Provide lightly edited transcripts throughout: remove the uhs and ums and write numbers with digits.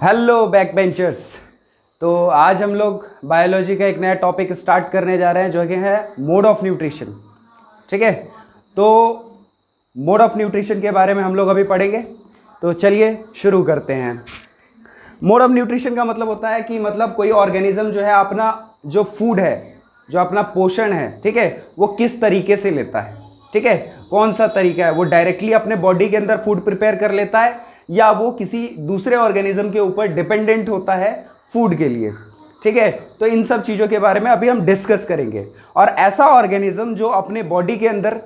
Hello back benchers. तो आज हम लोग बायोलॉजी का एक नया टॉपिक स्टार्ट करने जा रहे हैं जो कि है मोड ऑफ न्यूट्रिशन। ठीक है, तो मोड ऑफ न्यूट्रिशन के बारे में हम लोग अभी पढ़ेंगे। तो चलिए शुरू करते हैं। मोड ऑफ न्यूट्रिशन का मतलब होता है कि मतलब कोई ऑर्गेनिज्म जो है अपना जो फूड है, जो अपना पोषण है, ठीक है, वो किस तरीके से लेता है। ठीक है, कौन सा तरीका है, वो डायरेक्टली अपने बॉडी के अंदर फूड प्रिपेयर कर लेता है या वो किसी दूसरे ऑर्गेनिज्म के ऊपर डिपेंडेंट होता है फूड के लिए। ठीक है, तो इन सब चीज़ों के बारे में अभी हम डिस्कस करेंगे। और ऐसा ऑर्गेनिज्म जो अपने बॉडी के अंदर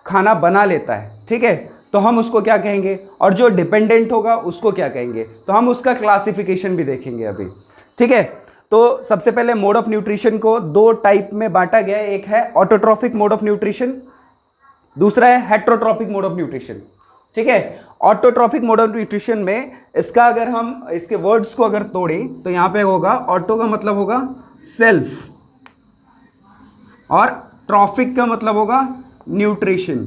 खाना बना लेता है, ठीक है, तो हम उसको क्या कहेंगे, और जो डिपेंडेंट होगा उसको क्या कहेंगे, तो हम उसका क्लासिफिकेशन भी देखेंगे अभी। ठीक है, तो सबसे पहले मोड ऑफ न्यूट्रिशन को दो टाइप में बांटा गया है। एक है ऑटोट्रॉफिक मोड ऑफ न्यूट्रिशन, दूसरा है हेट्रोट्रॉफिक मोड ऑफ न्यूट्रिशन। ठीक है, ऑटोट्रॉफिक मोड ऑफ न्यूट्रिशन में इसका अगर हम इसके वर्ड्स को अगर तोड़ें तो यहां पे होगा, ऑटो का मतलब होगा सेल्फ और ट्रॉफिक का मतलब होगा न्यूट्रिशन।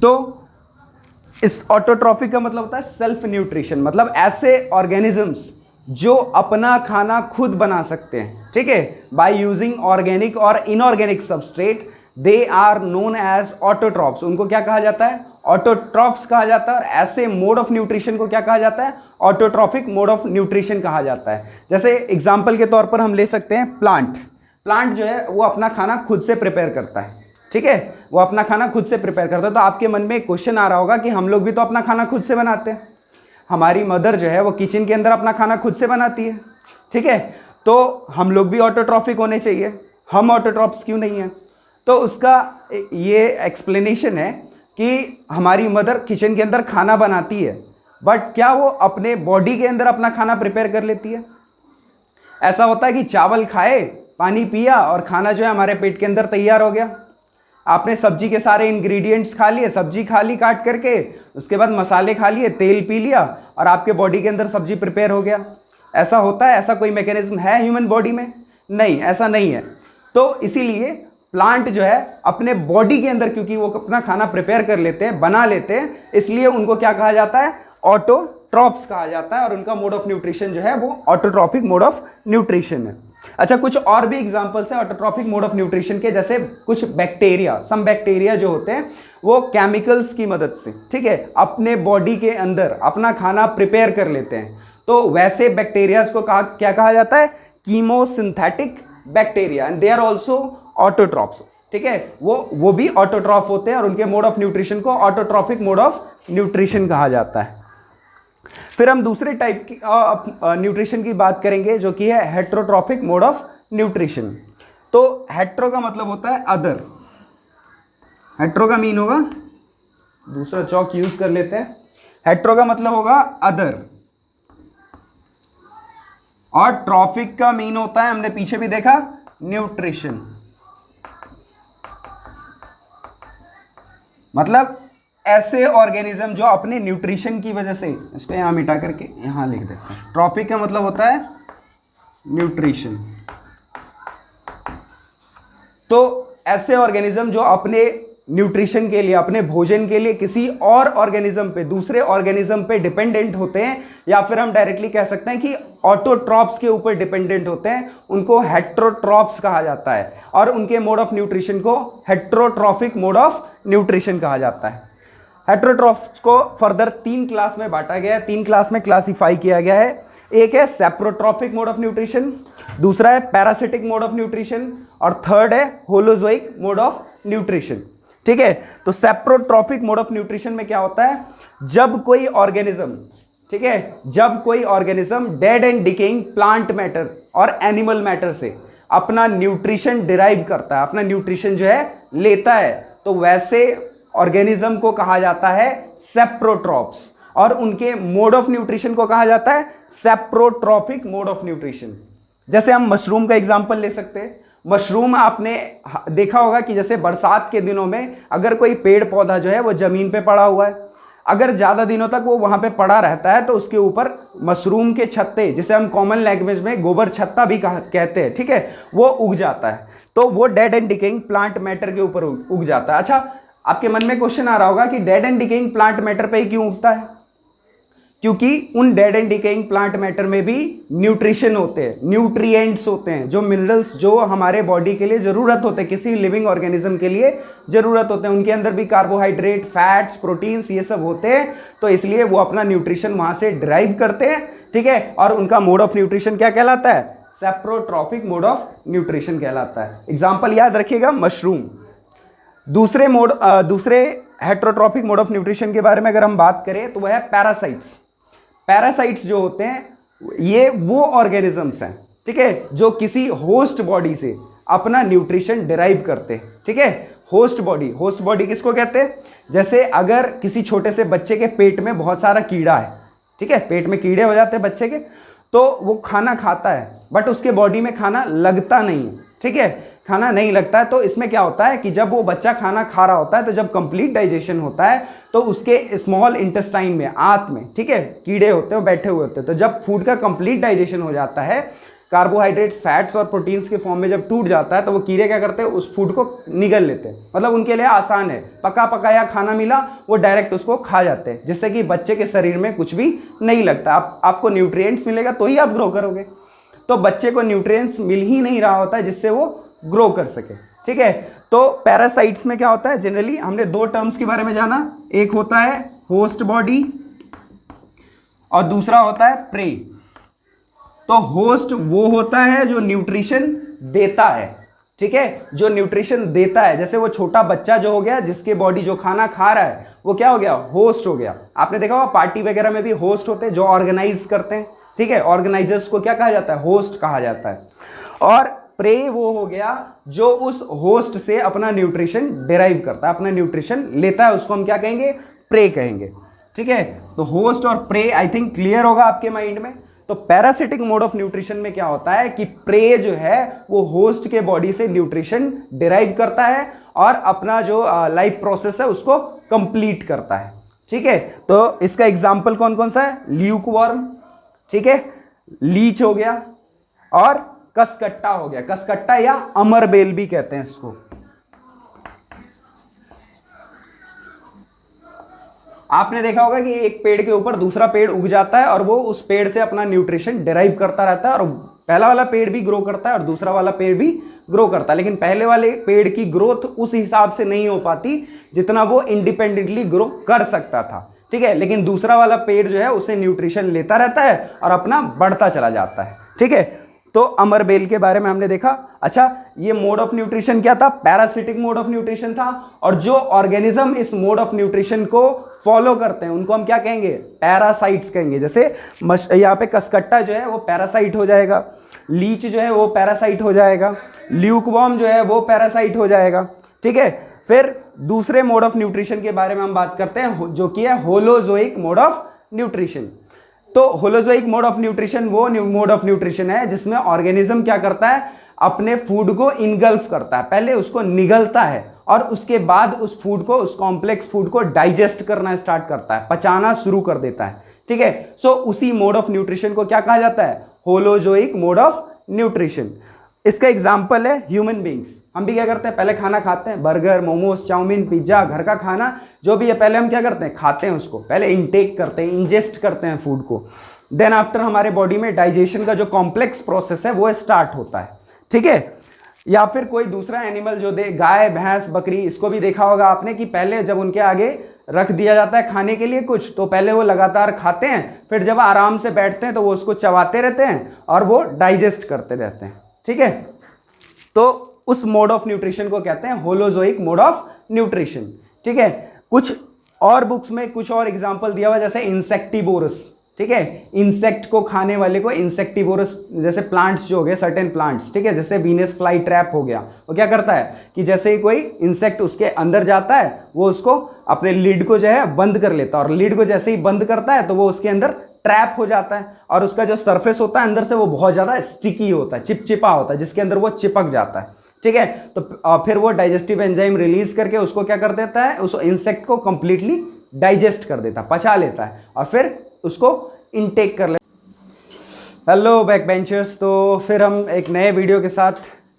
तो इस ऑटोट्रॉफिक का मतलब होता है सेल्फ न्यूट्रिशन, मतलब ऐसे ऑर्गेनिजम्स जो अपना खाना खुद बना सकते हैं। ठीक है, बाय यूजिंग ऑर्गेनिक और inorganic substrate, they are known as autotrophs. उनको क्या कहा जाता है, ऑटोट्रॉप्स कहा जाता है। और ऐसे मोड ऑफ न्यूट्रिशन को क्या कहा जाता है, ऑटोट्रॉफिक मोड ऑफ न्यूट्रिशन कहा जाता है। जैसे एग्जांपल के तौर पर हम ले सकते हैं प्लांट जो है वो अपना खाना खुद से प्रिपेयर करता है। ठीक है, वो अपना खाना खुद से प्रिपेयर करता है। तो आपके मन में एक क्वेश्चन आ रहा होगा कि हम लोग भी तो अपना खाना खुद से बनाते हैं, हमारी मदर जो है वो किचन के अंदर अपना खाना खुद से बनाती है। ठीक है, तो हम लोग भी ऑटोट्रॉफिक होने चाहिए, हम ऑटोट्रॉप्स क्यों नहीं है। तो उसका ये एक्सप्लेनेशन है कि हमारी मदर किचन के अंदर खाना बनाती है, बट क्या वो अपने बॉडी के अंदर अपना खाना प्रिपेयर कर लेती है। ऐसा होता है कि चावल खाए, पानी पिया और खाना जो है हमारे पेट के अंदर तैयार हो गया। आपने सब्जी के सारे इंग्रेडिएंट्स खा लिए, सब्जी खा ली काट करके, उसके बाद मसाले खा लिए, तेल पी लिया और आपके बॉडी के अंदर सब्जी प्रिपेयर हो गया। ऐसा होता है, ऐसा कोई मैकेनिज्म है ह्यूमन बॉडी में? नहीं, ऐसा नहीं है। तो इसीलिए प्लांट जो है अपने बॉडी के अंदर, क्योंकि वो अपना खाना प्रिपेयर कर लेते हैं, बना लेते हैं, इसलिए उनको क्या कहा जाता है, ऑटोट्रॉप्स कहा जाता है। और उनका मोड ऑफ न्यूट्रिशन जो है वो ऑटोट्रॉफिक मोड ऑफ न्यूट्रिशन है। अच्छा, कुछ और भी एग्जांपल्स है ऑटोट्रॉफिक मोड ऑफ न्यूट्रिशन के। जैसे कुछ बैक्टीरिया, सम बैक्टीरिया जो होते हैं वो केमिकल्स की मदद से, ठीक है, अपने बॉडी के अंदर अपना खाना प्रिपेयर कर लेते हैं। तो वैसे बैक्टीरियाज को क्या कहा जाता है, chemosynthetic bacteria, and they are also autotrophs. ठीक है, वो भी ऑटोट्रॉफ होते हैं और उनके मोड ऑफ न्यूट्रिशन को ऑटोट्रॉफिक मोड ऑफ न्यूट्रिशन कहा जाता है। फिर हम दूसरे टाइप की न्यूट्रिशन की बात करेंगे जो कि है हेट्रोट्रॉफिक मोड ऑफ न्यूट्रिशन। तो हेट्रो का मतलब होता है अदर, हेट्रो का मीन होगा, दूसरा चौक यूज कर लेते हैं, हेट्रो का मतलब होगा अदर, और ट्रॉफिक का मीन होता है, हमने पीछे भी देखा, न्यूट्रिशन। मतलब ऐसे ऑर्गेनिज्म जो अपने न्यूट्रिशन की वजह से, इसको यहां मिटा करके यहां लिख देते हैं, ट्रॉफिक का मतलब होता है न्यूट्रिशन। तो ऐसे ऑर्गेनिज्म जो अपने न्यूट्रिशन के लिए, अपने भोजन के लिए किसी और ऑर्गेनिज्म पे, दूसरे ऑर्गेनिज्म पे डिपेंडेंट होते हैं, या फिर हम डायरेक्टली कह सकते हैं कि ऑटोट्रॉप्स के ऊपर डिपेंडेंट होते हैं, उनको हेट्रोट्रॉप्स कहा जाता है। और उनके मोड ऑफ न्यूट्रिशन को हेट्रोट्रॉफिक मोड ऑफ न्यूट्रिशन कहा जाता है। हेट्रोट्रॉप्स को फर्दर 3 क्लास में बांटा गया है, 3 क्लास में क्लासिफाई किया गया है। एक है सेप्रोट्रॉफिक मोड ऑफ न्यूट्रिशन, दूसरा है पैरासिटिक मोड ऑफ न्यूट्रिशन, और थर्ड है होलोजोइक मोड ऑफ न्यूट्रिशन। ठीक है, तो सेप्रोट्रॉफिक मोड ऑफ न्यूट्रिशन में क्या होता है, जब कोई ऑर्गेनिज्म, ठीक है, जब कोई organism dead and decaying plant matter और एनिमल मैटर से अपना न्यूट्रिशन डिराइव करता है, अपना न्यूट्रिशन जो है लेता है, तो वैसे ऑर्गेनिज्म को कहा जाता है सेप्रोट्रॉप्स, और उनके मोड ऑफ न्यूट्रिशन को कहा जाता है सेप्रोट्रॉफिक मोड ऑफ न्यूट्रिशन। जैसे हम मशरूम का एग्जांपल ले सकते हैं। मशरूम आपने देखा होगा कि जैसे बरसात के दिनों में अगर कोई पेड़ पौधा जो है वो जमीन पे पड़ा हुआ है, अगर ज्यादा दिनों तक वो वहां पे पड़ा रहता है तो उसके ऊपर मशरूम के छत्ते, जिसे हम कॉमन लैंग्वेज में गोबर छत्ता भी कहते हैं, ठीक है, वो उग जाता है। तो वो dead and decaying plant matter के ऊपर उग जाता है। अच्छा, आपके मन में क्वेश्चन आ रहा होगा कि dead and decaying plant matter पे ही क्यों उगता है? क्योंकि उन dead and decaying plant matter में भी न्यूट्रिशन होते हैं, न्यूट्रिएंट्स होते हैं, जो मिनरल्स जो हमारे बॉडी के लिए जरूरत होते हैं, किसी लिविंग ऑर्गेनिज्म के लिए जरूरत होते हैं। उनके अंदर भी कार्बोहाइड्रेट, फैट्स, प्रोटीन्स ये सब होते हैं, तो इसलिए वो अपना न्यूट्रिशन वहां से ड्राइव करते हैं, ठीक है। और उनका मोड ऑफ न्यूट्रिशन क्या कहलाता है? सेप्रोट्रॉफिक मोड ऑफ न्यूट्रिशन कहलाता है। एग्जाम्पल याद रखिएगा, मशरूम। दूसरे हेट्रोट्रॉफिक मोड ऑफ न्यूट्रिशन के बारे में अगर हम बात करें तो वह है पैरासाइट्स। पैरासाइट्स जो होते हैं ये वो ऑर्गेनिजम्स हैं, ठीक है, जो किसी होस्ट बॉडी से अपना न्यूट्रिशन डिराइव करते हैं, ठीक है। होस्ट बॉडी किसको कहते हैं? जैसे अगर किसी छोटे से बच्चे के पेट में बहुत सारा कीड़ा है, ठीक है, पेट में कीड़े हो जाते हैं बच्चे के, तो वो खाना खाता है बट उसके बॉडी में खाना लगता नहीं है, ठीक है, खाना नहीं लगता है। तो इसमें क्या होता है कि जब वो बच्चा खाना खा रहा होता है तो जब कंप्लीट डाइजेशन होता है तो उसके स्मॉल इंटेस्टाइन में, आंत में, ठीक है, कीड़े होते हैं, बैठे हुए होते हैं। तो जब फूड का कंप्लीट डाइजेशन हो जाता है, कार्बोहाइड्रेट्स, फैट्स और प्रोटीन्स के फॉर्म में जब टूट जाता है, तो वो कीड़े क्या करते हैं? उस फूड को निगल लेते हैं। मतलब उनके लिए आसान है, पका पकाया खाना मिला वो डायरेक्ट उसको खा जाते हैं, जिससे कि बच्चे के शरीर में कुछ भी नहीं लगता। आपको न्यूट्रिएंट्स मिलेगा तो ही आप ग्रो करोगे। तो बच्चे को न्यूट्रिएंट्स मिल ही नहीं रहा होता है जिससे वो ग्रो कर सके, ठीक है। तो पैरासाइट्स में क्या होता है? जनरली हमने दो टर्म्स के बारे में जाना, एक होता है होस्ट बॉडी और दूसरा होता है प्रे। तो होस्ट वो होता है जो न्यूट्रिशन देता है, ठीक है, जो न्यूट्रिशन देता है। जैसे वो छोटा बच्चा जो हो गया, जिसके बॉडी जो खाना खा रहा है, वो क्या हो गया? होस्ट हो गया। आपने देखा होगा पार्टी वगैरह में भी होस्ट होते हैं जो ऑर्गेनाइज करते हैं, ठीक है, ऑर्गेनाइजर्स को क्या कहा जाता है? होस्ट कहा जाता है। और प्रे वो हो गया जो उस होस्ट से अपना न्यूट्रिशन डिराइव करता है, अपना न्यूट्रिशन लेता है, उसको हम क्या कहेंगे? प्रे कहेंगे, ठीक है। तो होस्ट और प्रे आई थिंक क्लियर होगा आपके माइंड में। तो पैरासिटिक मोड ऑफ न्यूट्रिशन में क्या होता है कि प्रे जो है वो होस्ट के बॉडी से न्यूट्रिशन डिराइव करता है और अपना जो लाइफ प्रोसेस है उसको कंप्लीट करता है, ठीक है। तो इसका एग्जाम्पल कौन कौन सा है? ल्यूकवर्म, ठीक है, लीच हो गया और कसकट्टा हो गया। कसकट्टा या अमरबेल भी कहते हैं इसको। आपने देखा होगा कि एक पेड़ के ऊपर दूसरा पेड़ उग जाता है और वो उस पेड़ से अपना न्यूट्रिशन डिराइव करता रहता है, और पहला वाला पेड़ भी ग्रो करता है और दूसरा वाला पेड़ भी ग्रो करता है। लेकिन पहले वाले पेड़ की ग्रोथ उस हिसाब से नहीं हो पाती जितना वो इंडिपेंडेंटली ग्रो कर सकता था, ठीक है। लेकिन दूसरा वाला पेड़ जो है उसे न्यूट्रिशन लेता रहता है और अपना बढ़ता चला जाता है, ठीक है। तो अमरबेल के बारे में हमने देखा। अच्छा, ये मोड ऑफ न्यूट्रिशन क्या था? पैरासिटिक मोड ऑफ न्यूट्रिशन था। और जो ऑर्गेनिज्म इस मोड ऑफ न्यूट्रिशन को फॉलो करते हैं उनको हम क्या कहेंगे? पैरासाइट्स कहेंगे। जैसे यहाँ पे कसकट्टा जो है वो पैरासाइट हो जाएगा, लीच जो है वो पैरासाइट हो जाएगा, ल्यूकवर्म जो है वो पैरासाइट हो जाएगा, ठीक है। फिर दूसरे मोड ऑफ न्यूट्रिशन के बारे में हम बात करते हैं जो कि है होलोजोइक मोड ऑफ न्यूट्रिशन। तो होलोजोइक मोड ऑफ न्यूट्रिशन वो मोड ऑफ न्यूट्रिशन है जिसमें ऑर्गेनिज्म क्या करता है? अपने फूड को इनगल्फ करता है, पहले उसको निगलता है और उसके बाद उस फूड को, उस कॉम्प्लेक्स फूड को डाइजेस्ट करना स्टार्ट करता है, पचाना शुरू कर देता है, ठीक है। सो उसी मोड ऑफ न्यूट्रिशन को क्या कहा जाता है? Holozoic mode of nutrition. इसका एग्जाम्पल है ह्यूमन बींग्स। हम भी क्या करते हैं? पहले खाना खाते हैं, बर्गर, मोमोज, चाउमीन, पिज्जा, घर का खाना जो भी है, पहले हम क्या करते हैं? खाते हैं उसको, पहले इंटेक करते हैं, इंजेस्ट करते हैं फूड को। देन आफ्टर हमारे बॉडी में डाइजेशन का जो कॉम्प्लेक्स प्रोसेस है वो स्टार्ट होता है, ठीक है। या फिर कोई दूसरा एनिमल जो गाय, भैंस, बकरी, इसको भी देखा होगा आपने कि पहले जब उनके आगे रख दिया जाता है खाने के लिए कुछ, तो पहले वो लगातार खाते हैं, फिर जब आराम से बैठते हैं तो वो उसको चबाते रहते हैं और वो डाइजेस्ट करते रहते हैं, ठीक है। तो उस मोड ऑफ न्यूट्रिशन को कहते हैं होलोजोइक मोड ऑफ न्यूट्रिशन, ठीक है। कुछ और बुक्स में कुछ और एग्जांपल दिया हुआ, जैसे इंसेक्टिवोरस, ठीक है, इंसेक्ट को खाने वाले को इंसेक्टिवोरस, जैसे प्लांट्स जो हो गए, सर्टेन प्लांट्स, ठीक है, जैसे वीनस फ्लाई ट्रैप हो गया, वो क्या करता है कि जैसे ही कोई इंसेक्ट उसके अंदर जाता है वो उसको अपने लिड को जो है बंद कर लेता है, और लिड को जैसे ही बंद करता है तो वो उसके अंदर ट्रैप हो जाता है, और उसका जो सरफेस होता है अंदर से वो बहुत ज्यादा स्टिकी होता है, चिपचिपा होता है, जिसके अंदर वो चिपक जाता है, ठीक है। तो फिर वो डाइजेस्टिव एंजाइम रिलीज करके उसको क्या कर देता है? उस इंसेक्ट को कंप्लीटली डाइजेस्ट कर देता है, पचा लेता है, और फिर उसको इनटेक कर लेता। हेलो बैक बेंचर्स, तो फिर हम एक नए वीडियो के साथ,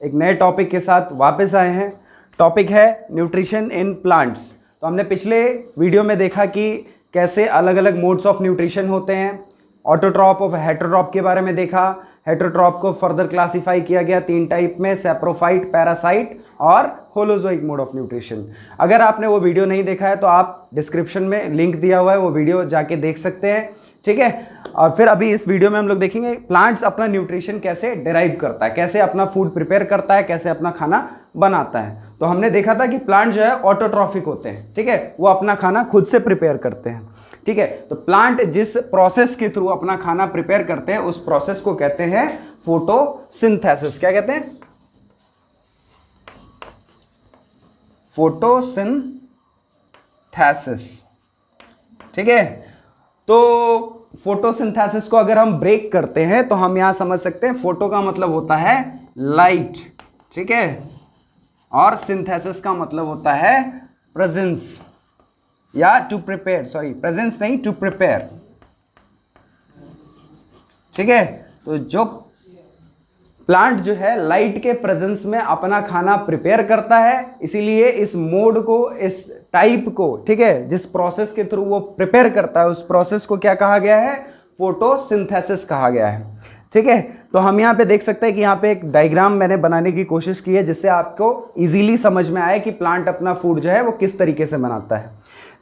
एक नए टॉपिक के साथ वापस आए हैं। टॉपिक है न्यूट्रिशन इन प्लांट्स। तो हमने पिछले वीडियो में देखा कि कैसे अलग अलग मोड्स ऑफ न्यूट्रिशन होते हैं, ऑटोट्रॉप और हेटेरोट्रॉप के बारे में देखा। हेटेरोट्रॉप को फर्दर क्लासिफाई किया गया 3 टाइप में, सैप्रोफाइट, पैरासाइट और होलोजोइक मोड ऑफ न्यूट्रिशन। अगर आपने वो वीडियो नहीं देखा है तो आप डिस्क्रिप्शन में लिंक दिया हुआ है, वो वीडियो जाके देख सकते हैं, ठीक है। और फिर अभी इस वीडियो में हम लोग देखेंगे प्लांट्स अपना न्यूट्रिशन कैसे डिराइव करता है, कैसे अपना फूड प्रिपेयर करता है, कैसे अपना खाना बनाता है। तो हमने देखा था कि प्लांट जो है ऑटोट्रॉफिक होते हैं, ठीक है, वो अपना खाना खुद से प्रिपेयर करते हैं, ठीक है। तो प्लांट जिस प्रोसेस के थ्रू अपना खाना प्रिपेयर करते हैं उस प्रोसेस को कहते हैं फोटोसिंथेसिस। क्या कहते हैं? फोटोसिंथेसिस, ठीक है। तो फोटोसिंथेसिस को अगर हम ब्रेक करते हैं तो हम यहां समझ सकते हैं फोटो का मतलब होता है लाइट, ठीक है, और सिंथेसिस का मतलब होता है प्रेजेंस या टू प्रिपेयर, सॉरी प्रेजेंस नहीं, टू प्रिपेयर, ठीक है। तो जो प्लांट जो है लाइट के प्रेजेंस में अपना खाना प्रिपेयर करता है, इसीलिए इस मोड को, इस टाइप को, ठीक है, जिस प्रोसेस के थ्रू वो प्रिपेयर करता है उस प्रोसेस को क्या कहा गया है? फोटोसिंथेसिस कहा गया है, ठीक है। तो हम यहाँ पे देख सकते हैं कि यहाँ पे एक डायग्राम मैंने बनाने की कोशिश की है जिससे आपको इजीली समझ में आए कि प्लांट अपना फूड जो है वो किस तरीके से बनाता है।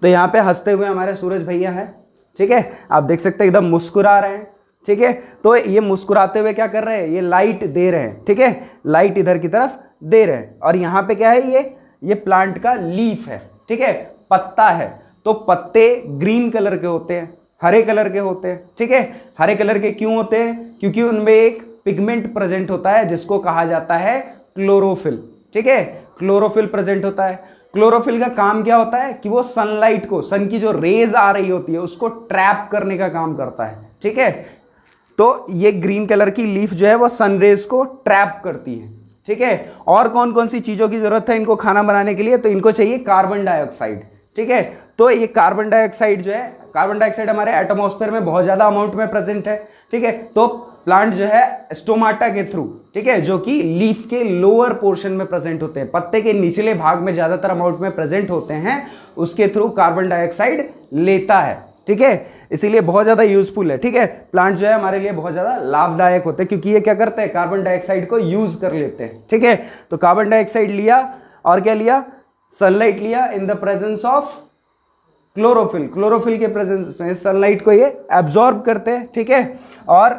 तो यहाँ पे हंसते हुए हमारे सूरज भैया हैं, ठीक है, आप देख सकते हैं एकदम मुस्कुरा रहे हैं, ठीक है। तो ये मुस्कुराते हुए क्या कर रहे हैं? ये लाइट दे रहे हैं, ठीक है, लाइट इधर की तरफ दे रहे हैं। और यहाँ पे क्या है? ये प्लांट का लीफ है, ठीक है, पत्ता है। तो पत्ते ग्रीन कलर के होते हैं, हरे कलर के होते हैं, ठीक है। हरे कलर के क्यों होते हैं? क्योंकि उनमें एक पिगमेंट प्रेजेंट होता है जिसको कहा जाता है क्लोरोफिल, ठीक है, क्लोरोफिल प्रेजेंट होता है। क्लोरोफिल का काम क्या होता है कि वो सनलाइट को, सन की जो रेज आ रही होती है उसको ट्रैप करने का काम करता है, ठीक है। तो ये ग्रीन कलर की लीफ जो है वो सन रेज को ट्रैप करती है, ठीक है। और कौन कौन सी चीजों की जरूरत है इनको खाना बनाने के लिए? तो इनको चाहिए कार्बन डाइऑक्साइड, ठीक है। तो ये कार्बन डाइऑक्साइड जो है, कार्बन डाइऑक्साइड हमारे एटमॉस्फेयर में बहुत ज्यादा अमाउंट में प्रेजेंट है, ठीक है। तो प्लांट जो है स्टोमाटा के थ्रू, ठीक है, जो कि लीफ के लोअर पोर्शन में प्रेजेंट होते हैं, पत्ते के निचले भाग में ज्यादातर अमाउंट में प्रेजेंट होते हैं, उसके थ्रू कार्बन डाइऑक्साइड लेता है, ठीक है। इसीलिए बहुत ज्यादा यूजफुल है, ठीक है। प्लांट जो है हमारे लिए बहुत ज्यादा लाभदायक होते हैं क्योंकि ये क्या करते हैं? कार्बन डाइऑक्साइड को यूज कर लेते हैं, ठीक है। तो कार्बन डाइऑक्साइड लिया और क्या लिया? सनलाइट लिया in the presence of chlorophyll, chlorophyll के प्रेजेंस में सनलाइट को ये एब्जॉर्ब करते हैं, ठीक है। और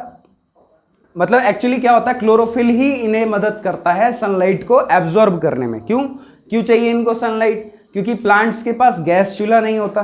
मतलब एक्चुअली क्या होता है? क्लोरोफिल ही इन्हें मदद करता है सनलाइट को एब्जॉर्ब करने में। क्यों चाहिए इनको सनलाइट? क्योंकि प्लांट्स के पास गैस चूल्हा नहीं होता,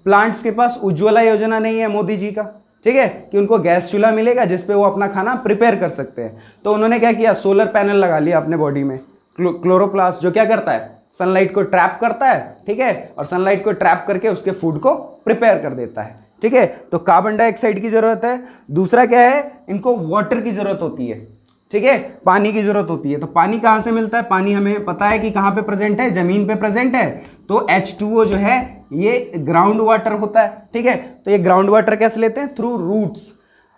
प्लांट्स के पास उज्ज्वला योजना नहीं है मोदी जी का, ठीक है, कि उनको गैस चूल्हा मिलेगा जिसपे वो अपना खाना प्रिपेयर कर सकते हैं। तो उन्होंने क्या किया? सोलर पैनल लगा लिया अपने बॉडी में, क्लोरोप्लास्ट, जो क्या करता है? सनलाइट को ट्रैप करता है, ठीक है, और सनलाइट को ट्रैप करके उसके फूड को प्रिपेयर कर देता है, ठीक है। तो कार्बन डाइऑक्साइड की जरूरत है। दूसरा क्या है? इनको वाटर की जरूरत होती है, ठीक है, पानी की जरूरत होती है। तो पानी कहां से मिलता है? पानी हमें पता है कि कहां पे प्रेजेंट है? जमीन पे प्रेजेंट है। तो H2O जो है ये ग्राउंड वाटर होता है, ठीक है। तो ये ग्राउंड वाटर कैसे लेते हैं? थ्रू रूट्स,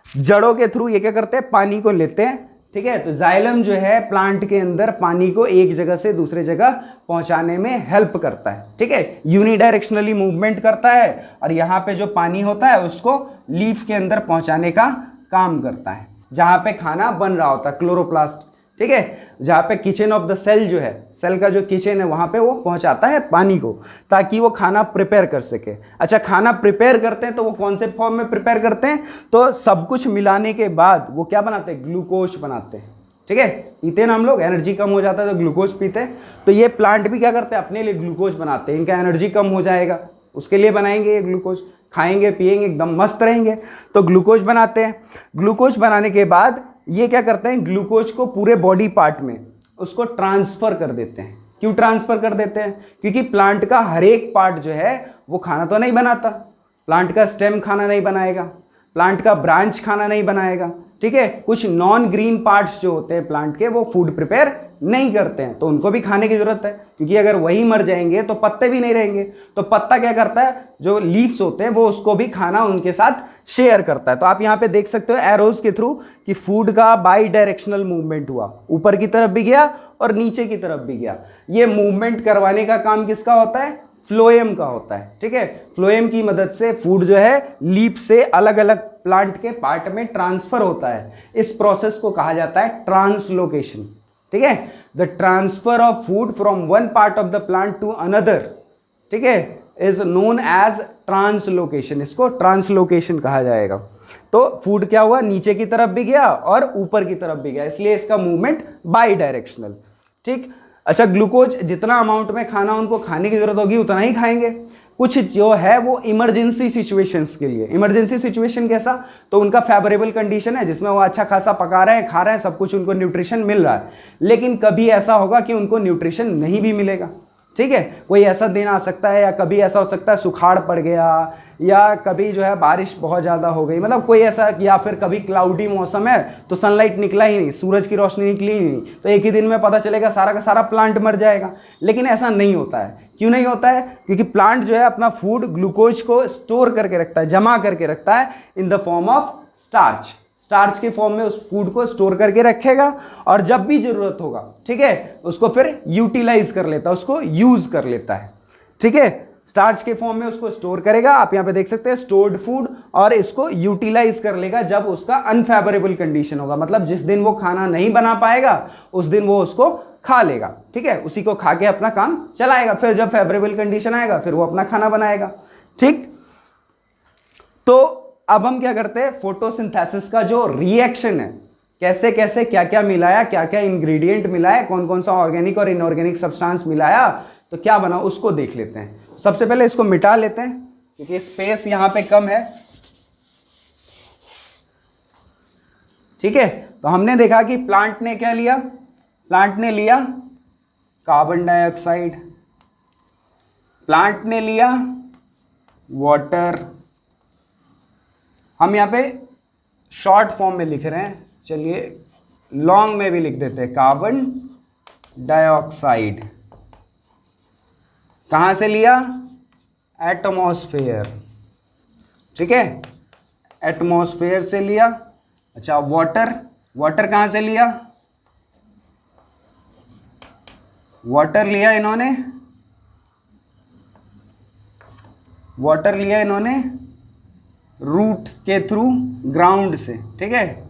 जड़ों के थ्रू ये क्या करते हैं? पानी को लेते हैं, ठीक है। तो जाइलम जो है प्लांट के अंदर पानी को एक जगह से दूसरे जगह पहुंचाने में हेल्प करता है, ठीक है, यूनिडायरेक्शनली मूवमेंट करता है। और यहाँ पे जो पानी होता है उसको लीफ के अंदर पहुंचाने का काम करता है, जहां पे खाना बन रहा होता है, क्लोरोप्लास्ट, ठीक है, जहां पे किचन ऑफ द सेल जो है, सेल का जो किचन है वहां पे वो पहुंचाता है पानी को ताकि वो खाना प्रिपेयर कर सके। अच्छा, खाना प्रिपेयर करते हैं तो वो कौन से फॉर्म में प्रिपेयर करते हैं? तो सब कुछ मिलाने के बाद वो क्या बनाते हैं? ग्लूकोज बनाते हैं, ठीक है। पीते ना हम लोग, एनर्जी कम हो जाता है तो ग्लूकोज पीते हैं। तो ये प्लांट भी क्या करते हैं? अपने लिए ग्लूकोज बनाते हैं, इनका एनर्जी कम हो जाएगा उसके लिए बनाएंगे ये ग्लूकोज, खाएंगे पिएंगे एकदम मस्त रहेंगे। तो ग्लूकोज बनाते हैं। ग्लूकोज बनाने के बाद ये क्या करते हैं? ग्लूकोज को पूरे बॉडी पार्ट में उसको ट्रांसफर कर देते हैं। क्यों ट्रांसफर कर देते हैं? क्योंकि प्लांट का हर एक पार्ट जो है वो खाना तो नहीं बनाता। प्लांट का स्टेम खाना नहीं बनाएगा, प्लांट का ब्रांच खाना नहीं बनाएगा, ठीक है। कुछ नॉन ग्रीन पार्ट्स जो होते हैं प्लांट के वो फूड प्रिपेयर नहीं करते हैं, तो उनको भी खाने की जरूरत है, क्योंकि अगर वही मर जाएंगे तो पत्ते भी नहीं रहेंगे। तो पत्ता क्या करता है? जो लीव्स होते हैं वो उसको भी खाना उनके साथ शेयर करता है। तो आप यहाँ पे देख सकते हो एरोज के थ्रू कि फूड का बाई डायरेक्शनल मूवमेंट हुआ, ऊपर की तरफ भी गया और नीचे की तरफ भी गया। ये मूवमेंट करवाने का काम किसका होता है? फ्लोएम का होता है, ठीक है। फ्लोएम की मदद से फूड जो है लीफ से अलग अलग प्लांट के पार्ट में ट्रांसफर होता है। इस प्रोसेस को कहा जाता है ट्रांसलोकेशन, ठीक है। The transfer of food from one part of the plant to another, ठीक है, इज नोन एज ट्रांसलोकेशन। इसको ट्रांसलोकेशन कहा जाएगा। तो फूड क्या हुआ, नीचे की तरफ भी गया और ऊपर की तरफ भी गया, इसलिए इसका मूवमेंट बाई डायरेक्शनल, ठीक। अच्छा, ग्लूकोज जितना अमाउंट में खाना उनको खाने की जरूरत होगी उतना ही खाएंगे। कुछ जो है वो इमरजेंसी सिचुएशंस के लिए, इमरजेंसी सिचुएशन कैसा, तो उनका फेवरेबल कंडीशन है जिसमें वो अच्छा खासा पका रहे हैं, खा रहे हैं, सब कुछ उनको न्यूट्रिशन मिल रहा है। लेकिन कभी ऐसा होगा कि उनको न्यूट्रिशन नहीं भी मिलेगा, ठीक है। कोई ऐसा दिन आ सकता है या कभी ऐसा हो सकता है सुखाड़ पड़ गया, या कभी जो है बारिश बहुत ज़्यादा हो गई, मतलब कोई ऐसा, या फिर कभी क्लाउडी मौसम है तो सनलाइट निकला ही नहीं, सूरज की रोशनी निकली ही नहीं, तो एक ही दिन में पता चलेगा सारा का सारा प्लांट मर जाएगा। लेकिन ऐसा नहीं होता है। क्यों नहीं होता है? क्योंकि प्लांट जो है अपना फूड ग्लूकोज को स्टोर करके रखता है, जमा करके रखता है in the form of starch. Starch के फॉर्म में उस फूड को स्टोर करके रखेगा और जब भी जरूरत होगा, ठीक है, उसको फिर यूटिलाइज कर लेता है, उसको यूज कर लेता है, ठीक है। स्टार्च के फॉर्म में उसको स्टोर करेगा, आप यहां पे देख सकते हैं स्टोर्ड फूड, और इसको यूटिलाइज कर लेगा जब उसका अनफेवरेबल कंडीशन होगा, मतलब जिस दिन वो खाना नहीं बना पाएगा उस दिन वो उसको खा लेगा, ठीक है, उसी को खा के अपना काम चलाएगा। फिर जब फेवरेबल कंडीशन आएगा फिर वो अपना खाना बनाएगा, ठीक। तो अब हम क्या करते हैं, फोटोसिंथेसिस का जो रिएक्शन है, कैसे कैसे क्या क्या मिलाया, क्या क्या इंग्रेडिएंट मिलाया, कौन कौन सा ऑर्गेनिक और इनऑर्गेनिक सब्सटेंस मिलाया, तो क्या बना उसको देख लेते हैं। सबसे पहले इसको मिटा लेते हैं क्योंकि स्पेस यहां पे कम है, ठीक है। तो हमने देखा कि प्लांट ने क्या लिया, प्लांट ने लिया कार्बन डाइऑक्साइड, प्लांट ने लिया वाटर। हम यहां पे शॉर्ट फॉर्म में लिख रहे हैं, चलिए लॉन्ग में भी लिख देते हैं, कार्बन डाइऑक्साइड। कहां से लिया? एटमॉस्फेयर, ठीक है, एटमॉस्फेयर से लिया। अच्छा, वाटर, वाटर कहां से लिया? वाटर लिया इन्होंने, वाटर लिया इन्होंने रूट के थ्रू, ग्राउंड से, ठीक है,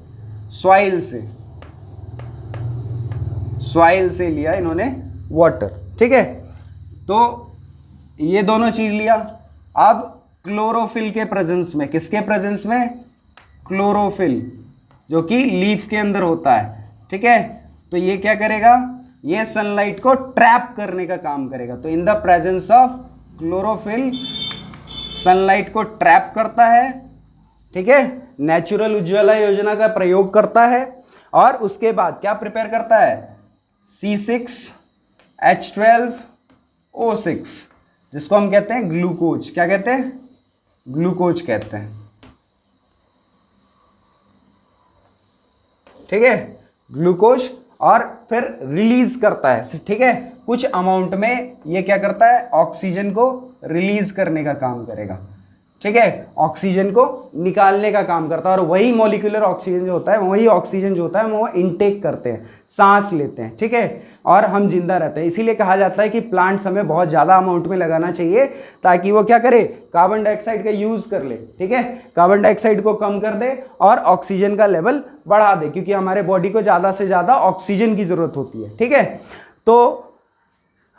सॉइल से, सॉइल से लिया इन्होंने वाटर, ठीक है। तो ये दोनों चीज लिया। अब क्लोरोफिल के प्रेजेंस में, किसके प्रेजेंस में? क्लोरोफिल, जो कि लीफ के अंदर होता है, ठीक है। तो ये क्या करेगा? ये सनलाइट को ट्रैप करने का काम करेगा। तो in the presence of chlorophyll sunlight को ट्रैप करता है, ठीक है, नेचुरल उज्ज्वला योजना का प्रयोग करता है, और उसके बाद क्या प्रिपेयर करता है? C6H12O6, जिसको हम कहते हैं ग्लूकोज। क्या कहते हैं? ग्लूकोज कहते हैं, ठीक है, ग्लूकोज। और फिर रिलीज करता है, ठीक है, कुछ अमाउंट में ये क्या करता है? ऑक्सीजन को रिलीज करने का काम करेगा, ठीक है, ऑक्सीजन को निकालने का काम करता है। और वही मॉलिक्यूलर ऑक्सीजन जो होता है, वही ऑक्सीजन जो होता है वो इनटेक करते हैं, सांस लेते हैं, ठीक है, और हम जिंदा रहते हैं। इसीलिए कहा जाता है कि प्लांट्स हमें बहुत ज़्यादा अमाउंट में लगाना चाहिए ताकि वो क्या करे? कार्बन डाइऑक्साइड का यूज़ कर ले, ठीक है, कार्बन डाइऑक्साइड को कम कर दे और ऑक्सीजन का लेवल बढ़ा दे, क्योंकि हमारे बॉडी को ज़्यादा से ज़्यादा ऑक्सीजन की ज़रूरत होती है, ठीक है। तो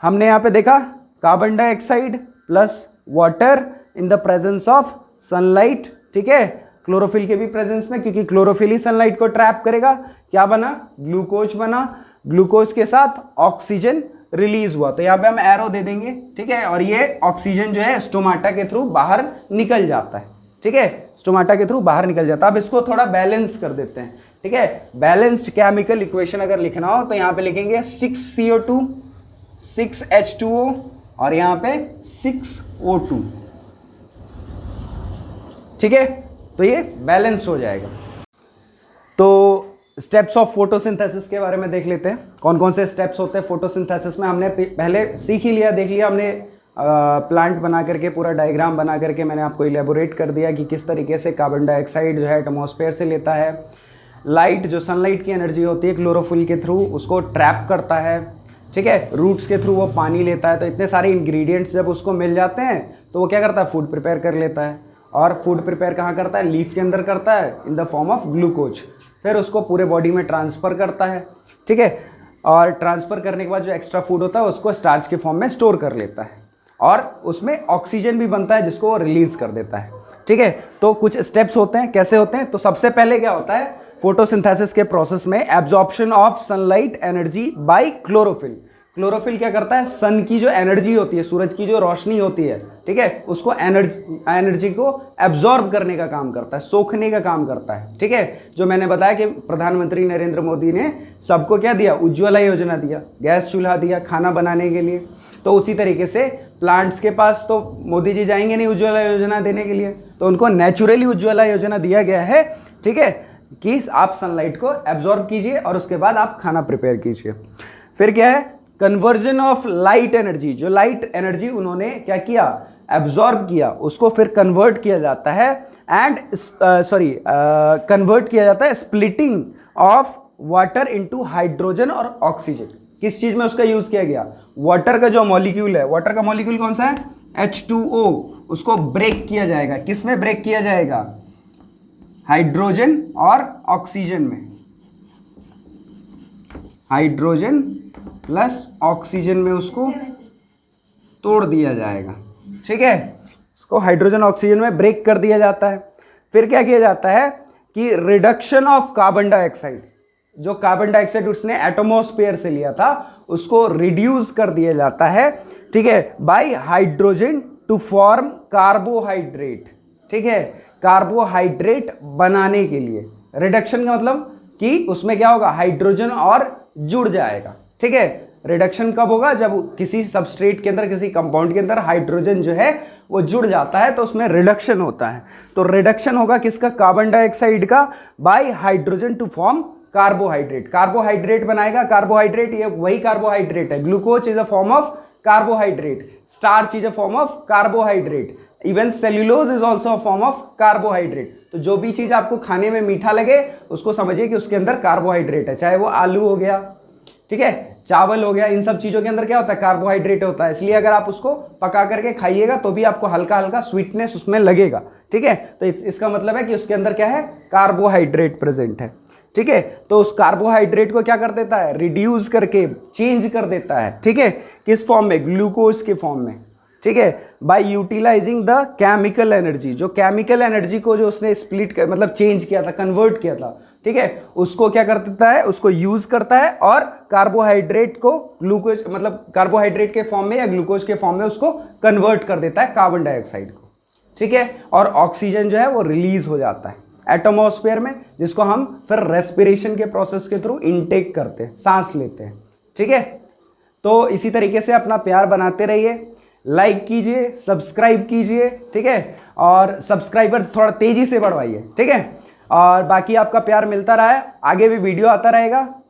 हमने यहाँ पे देखा carbon dioxide plus water in the presence of sunlight, ठीक है, क्लोरोफिल के भी प्रेजेंस में, क्योंकि क्लोरोफिल ही सनलाइट को ट्रैप करेगा। क्या बना? ग्लूकोज बना। ग्लूकोज के साथ ऑक्सीजन रिलीज हुआ, तो यहाँ पे हम एरो दे देंगे, ठीक है, और ये ऑक्सीजन जो है स्टोमाटा के थ्रू बाहर निकल जाता है, ठीक है, स्टोमाटा के थ्रू बाहर निकल जाता है। अब इसको थोड़ा बैलेंस कर देते हैं, ठीक है। बैलेंस्ड केमिकल इक्वेशन अगर लिखना हो तो यहाँ पे लिखेंगे 6CO2 6H2O और यहाँ पे 6O2, ठीक है। तो ये बैलेंस हो जाएगा। तो स्टेप्स ऑफ फोटोसिंथेसिस के बारे में देख लेते हैं, कौन कौन से स्टेप्स होते हैं फोटोसिंथेसिस में। हमने पहले सीख ही लिया, देख लिया हमने, प्लांट बना करके पूरा डायग्राम बना करके मैंने आपको इलेबोरेट कर दिया कि किस तरीके से कार्बन डाइऑक्साइड जो है एटमॉस्फेयर से लेता है, लाइट जो सनलाइट की एनर्जी होती है क्लोरोफिल के थ्रू उसको ट्रैप करता है, ठीक है, रूट्स के थ्रू वो पानी लेता है। तो इतने सारे इंग्रेडिएंट्स जब उसको मिल जाते हैं तो वो क्या करता है, फूड प्रिपेयर कर लेता है। और फूड प्रिपेयर कहाँ करता है, लीफ के अंदर करता है, in the form of glucose. फिर उसको पूरे बॉडी में ट्रांसफ़र करता है, ठीक है। और ट्रांसफ़र करने के बाद जो एक्स्ट्रा फूड होता है उसको स्टार्च के फॉर्म में स्टोर कर लेता है, और उसमें ऑक्सीजन भी बनता है जिसको वो रिलीज़ कर देता है, ठीक है। तो कुछ स्टेप्स होते हैं, कैसे होते हैं। तो सबसे पहले क्या होता है, फोटोसिंथेसिस के प्रोसेस में absorption of sunlight energy by chlorophyll. Chlorophyll क्या करता है, सन की जो एनर्जी होती है, सूरज की जो रोशनी होती है, ठीक है, उसको एनर्जी को एब्जॉर्ब करने का काम करता है, सोखने का काम करता है, ठीक है। जो मैंने बताया कि प्रधानमंत्री नरेंद्र मोदी ने सबको क्या दिया, उज्ज्वला योजना दिया, गैस चूल्हा दिया खाना बनाने के लिए। तो उसी तरीके से प्लांट्स के पास तो मोदी जी जाएंगे नहीं उज्ज्वला योजना देने के लिए, तो उनको नेचुरली उज्ज्वला योजना दिया गया है, ठीक है, कि आप सनलाइट को एब्जॉर्ब कीजिए और उसके बाद आप खाना प्रिपेयर कीजिए। फिर क्या है, कन्वर्जन ऑफ लाइट एनर्जी। जो लाइट एनर्जी उन्होंने क्या किया, एब्जॉर्ब किया, उसको फिर कन्वर्ट किया जाता है एंड कन्वर्ट किया जाता है splitting of water into hydrogen और ऑक्सीजन। किस चीज में उसका यूज किया गया, वाटर का जो मॉलिक्यूल है, वाटर का मॉलिक्यूल कौन सा है, H2O, उसको ब्रेक किया जाएगा। किस में ब्रेक किया जाएगा, हाइड्रोजन और ऑक्सीजन में। हाइड्रोजन प्लस ऑक्सीजन में उसको तोड़ दिया जाएगा, ठीक है। उसको हाइड्रोजन ऑक्सीजन में ब्रेक कर दिया जाता है। फिर क्या किया जाता है कि रिडक्शन ऑफ कार्बन डाइऑक्साइड, जो कार्बन डाइऑक्साइड उसने एटमॉस्फेयर से लिया था उसको रिड्यूस कर दिया जाता है, ठीक है, by hydrogen to form carbohydrate, ठीक है, कार्बोहाइड्रेट बनाने के लिए। रिडक्शन का मतलब कि उसमें क्या होगा, हाइड्रोजन और जुड़ जाएगा, ठीक है। रिडक्शन कब होगा, जब किसी सबस्ट्रेट के अंदर, किसी कंपाउंड के अंदर हाइड्रोजन जो है वो जुड़ जाता है तो उसमें रिडक्शन होता है। तो रिडक्शन होगा किसका, कार्बन डाइऑक्साइड का, by hydrogen to form carbohydrate. Carbohydrate बनाएगा, कार्बोहाइड्रेट ये वही कार्बोहाइड्रेट है। Glucose is a form of carbohydrate, starch is a form of carbohydrate, even cellulose is also a form of carbohydrate. तो जो भी चीज आपको खाने में मीठा लगे उसको समझिए कि उसके अंदर कार्बोहाइड्रेट है, चाहे वो आलू हो गया, ठीक है, चावल हो गया, इन सब चीजों के अंदर क्या होता है, कार्बोहाइड्रेट होता है। इसलिए अगर आप उसको पका करके खाइएगा तो भी आपको हल्का हल्का स्वीटनेस उसमें लगेगा, ठीक है। तो इसका मतलब है कि उसके अंदर क्या है, कार्बोहाइड्रेट प्रेजेंट है, ठीक है। तो उस कार्बोहाइड्रेट को क्या कर देता है, रिड्यूस करके चेंज कर देता है, ठीक है, किस फॉर्म में, ग्लूकोज के फॉर्म में, ठीक है, by utilising the chemical energy. जो केमिकल एनर्जी को जो उसने स्प्लिट कर मतलब चेंज किया था, कन्वर्ट किया था, ठीक है, उसको क्या कर देता है, उसको यूज करता है और कार्बोहाइड्रेट को ग्लूकोज मतलब कार्बोहाइड्रेट के फॉर्म में या ग्लूकोज के फॉर्म में उसको कन्वर्ट कर देता है कार्बन डाइऑक्साइड को, ठीक है। और ऑक्सीजन जो है वो रिलीज हो जाता है एटमॉस्फेयर में, जिसको हम फिर रेस्पिरेशन के प्रोसेस के थ्रू इनटेक करते हैं, सांस लेते हैं, ठीक है। तो इसी तरीके से अपना प्यार बनाते रहिए, लाइक कीजिए, सब्सक्राइब कीजिए, ठीक है, और सब्सक्राइबर थोड़ा तेजी से बढ़वाइए, ठीक है। और बाकी आपका प्यार मिलता रहा है, आगे भी वीडियो आता रहेगा।